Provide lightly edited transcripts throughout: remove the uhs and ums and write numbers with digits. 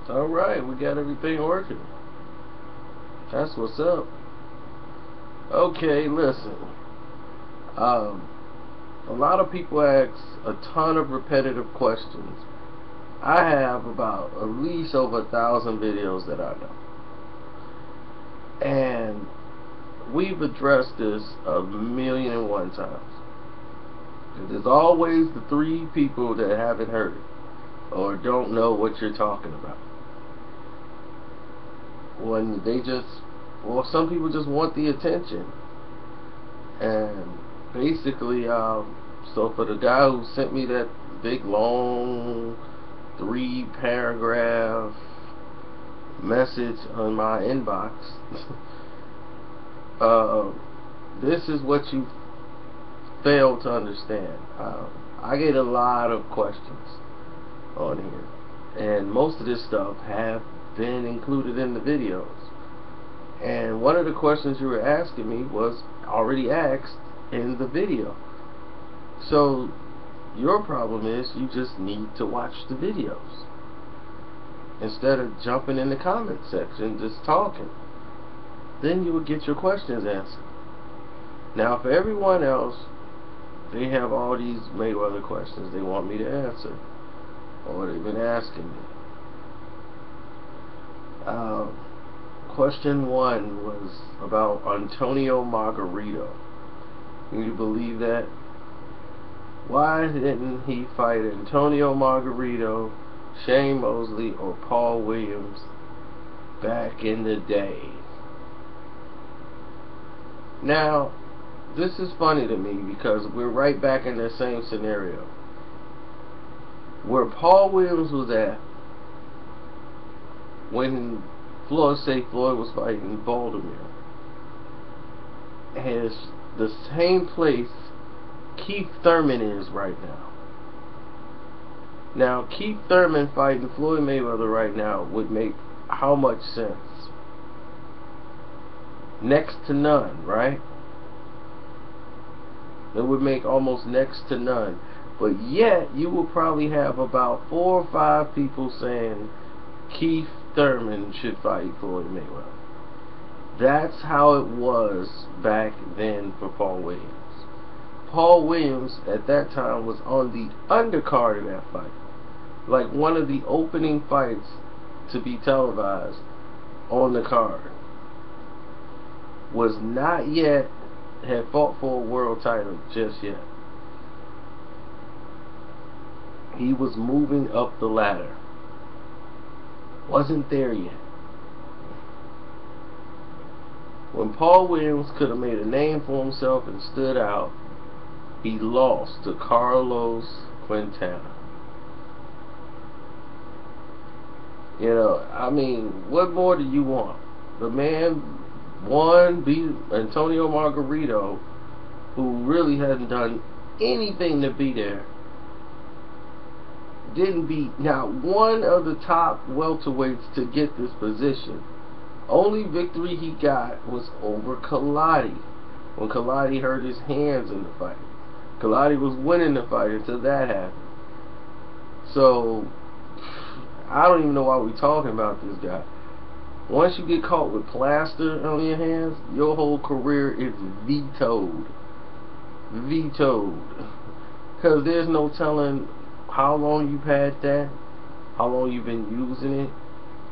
Alright, we got everything working. That's what's up. Okay, listen. A lot of people ask a ton of repetitive questions. I have about at least over 1,000 videos that I know. And we've addressed this 1,000,001 times. There's always the 3 people that haven't heard it or don't know what you're talking about. When they just, well, some people just want the attention. And basically, so for the guy who sent me that big long 3-paragraph message on my inbox, this is what you fail to understand. I get a lot of questions on here, and most of this stuff have been included in the videos. And one of the questions you were asking me was already asked in the video. So your problem is you just need to watch the videos instead of jumping in the comment section just talking. Then you will get your questions answered. Now for everyone else, they have all these Mayweather questions they want me to answer, or they've been asking me. Question 1 was about Antonio Margarito. Can you believe that? Why didn't he fight Antonio Margarito, Shane Mosley, or Paul Williams back in the day? Now, this is funny to me because we're right back in the same scenario. Where Paul Williams was at when Floyd was fighting Baltimore is the same place Keith Thurman is right now. Now, Keith Thurman fighting Floyd Mayweather right now would make how much sense? Next to none, right? It would make almost next to none. But yet, you will probably have about 4 or 5 people saying Keith Thurman should fight Floyd Mayweather. That's how it was back then for Paul Williams. Paul Williams at that time was on the undercard of that fight. Like one of the opening fights to be televised on the card. Was not yet, had fought for a world title just yet. He was moving up the ladder. Wasn't there yet. When Paul Williams could have made a name for himself and stood out, he lost to Carlos Quintana. You know, I mean, what more do you want? The man won, beat Antonio Margarito, who really hadn't done anything to be there. Didn't beat not one of the top welterweights to get this position. Only victory he got was over Kaladi, when Kaladi hurt his hands in the fight. Kaladi was winning the fight until that happened. So I don't even know why we're talking about this guy. Once you get caught with plaster on your hands, your whole career is vetoed. Vetoed. Because there's no telling how long you've had that, how long you've been using it.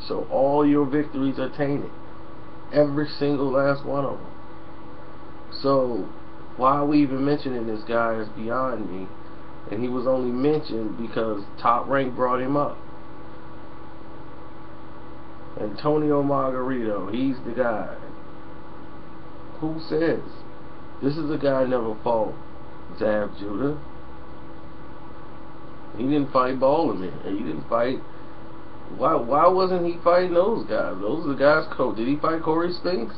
So all your victories are tainted. Every single last one of them. So why are we even mentioning this guy is beyond me. And he was only mentioned because Top Rank brought him up. Antonio Margarito, he's the guy. Who says? This is a guy who never fought Zab Judah. He didn't fight Baltimore. He didn't fight. Why wasn't he fighting those guys? Those are the guys. Did he fight Corey Spinks?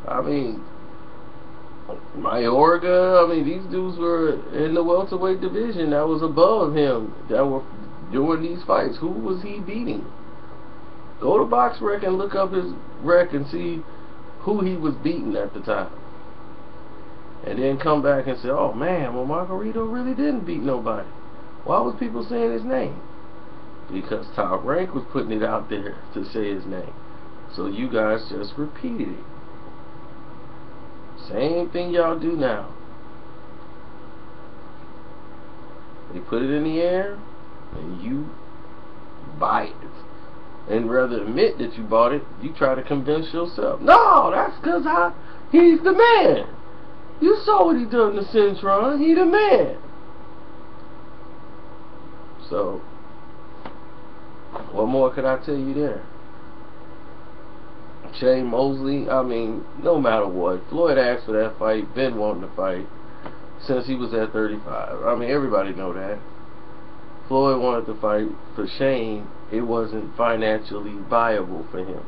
I mean, Mayorga. I mean, these dudes were in the welterweight division that was above him that were doing these fights. Who was he beating? Go to BoxRec and look up his rec and see who he was beating at the time. And then come back and say, oh man, well Margarito really didn't beat nobody. Why was people saying his name? because Top Rank was putting it out there to say his name. So you guys just repeated it. Same thing y'all do now. They put it in the air, and you buy it. And rather admit that you bought it, you try to convince yourself, no, that's because he's the man. You saw what he done to Centron. He the man. So, what more could I tell you there? Shane Mosley, I mean, no matter what, Floyd asked for that fight, been wanting to fight since he was at 35. I mean, everybody know that. Floyd wanted to fight for Shane. It wasn't financially viable for him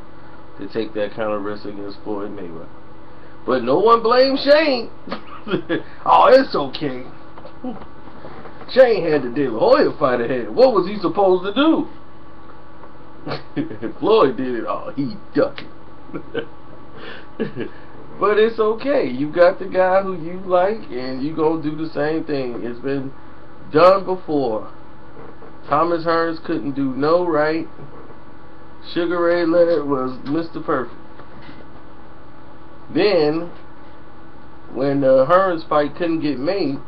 to take that kind of risk against Floyd Mayweather. But no one blames Shane. Oh, it's okay. Shane had the De La Hoya fight ahead. What was he supposed to do? Floyd did it all. He ducked it. But it's okay. You got the guy who you like, and you gonna do the same thing. It's been done before. Thomas Hearns couldn't do no right. Sugar Ray Leonard was Mr. Perfect. Then, when the Hearns fight couldn't get made,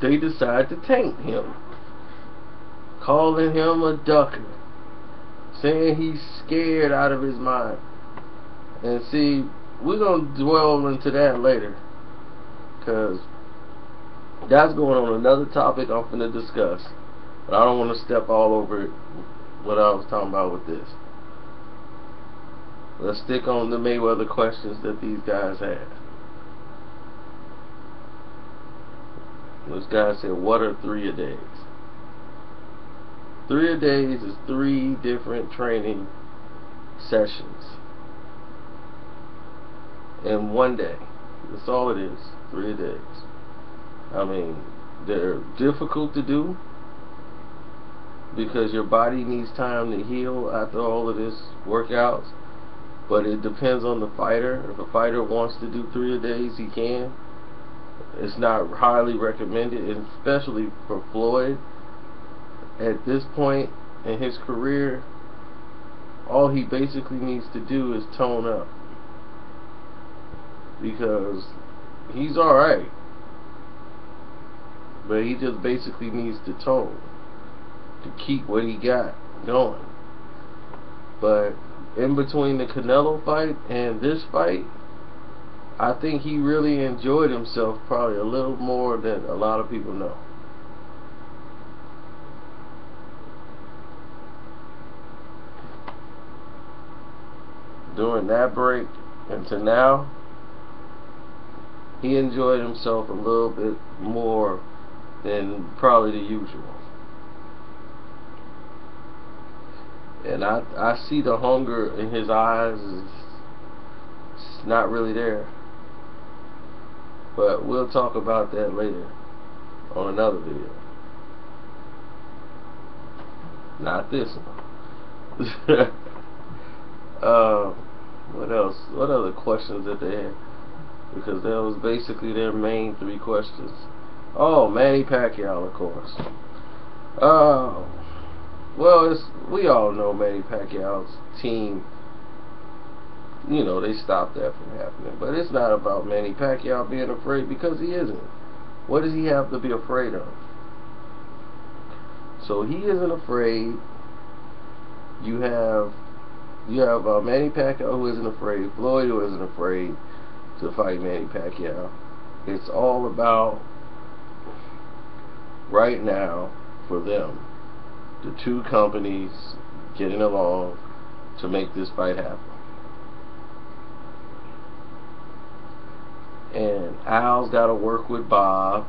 they decided to tank him, calling him a ducker, saying he's scared out of his mind. And see, we're going to dwell into that later, because that's going on another topic I'm going to discuss. But I don't want to step all over it, what I was talking about with this. Let's stick on the Mayweather questions that these guys had. This guy said, what are 3-a-days? 3-a-days is 3 different training sessions in one day. That's all it is, 3-a-days. I mean, they're difficult to do because your body needs time to heal after all of this workouts. But it depends on the fighter. If a fighter wants to do 3-a-days, he can. It's not highly recommended, especially for Floyd. At this point in his career, all he basically needs to do is tone up, because he's alright, but he just basically needs to tone to keep what he got going. But in between the Canelo fight and this fight, I think he really enjoyed himself probably a little more than a lot of people know. During that break and to now, he enjoyed himself a little bit more than probably the usual. And I see the hunger in his eyes is not really there. But we'll talk about that later on another video. Not this one. What else? What other questions that they had? Because that was basically their main 3 questions. Oh, Manny Pacquiao, of course. Well, we all know Manny Pacquiao's team, you know, they stopped that from happening. But it's not about Manny Pacquiao being afraid, because he isn't. What does he have to be afraid of? So he isn't afraid. You have Manny Pacquiao who isn't afraid, Floyd who isn't afraid to fight Manny Pacquiao. It's all about, right now, for them, the 2 companies getting along to make this fight happen. And Al's got to work with Bob.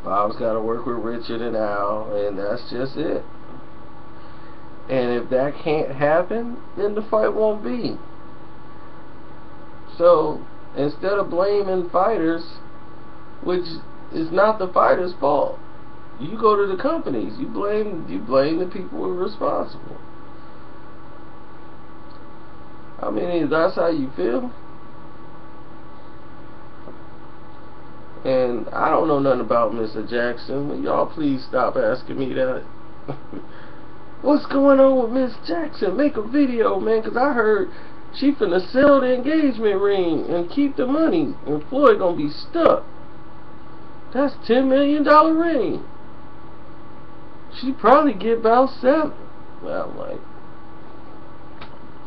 Bob's got to work with Richard and Al, and that's just it. And if that can't happen, then the fight won't be. So instead of blaming fighters, which is not the fighters' fault, you go to the companies. You blame the people who are responsible. I mean, that's how you feel. And I don't know nothing about Mr. Jackson. Y'all please stop asking me that. What's going on with Miss Jackson? Make a video, man, because I heard she finna sell the engagement ring and keep the money, and Floyd gonna be stuck. That's $10 million ring. She probably get about 7. Well, I'm like,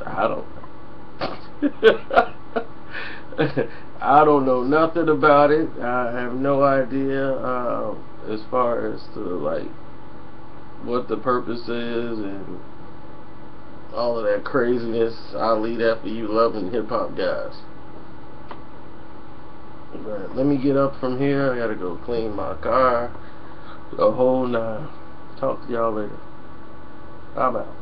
I don't know. I don't know nothing about it. I have no idea as far as to like what the purpose is and all of that craziness. I'll leave that for you loving hip hop guys. But let me get up from here. I gotta go clean my car. A whole 9. Talk to y'all later. I'm out.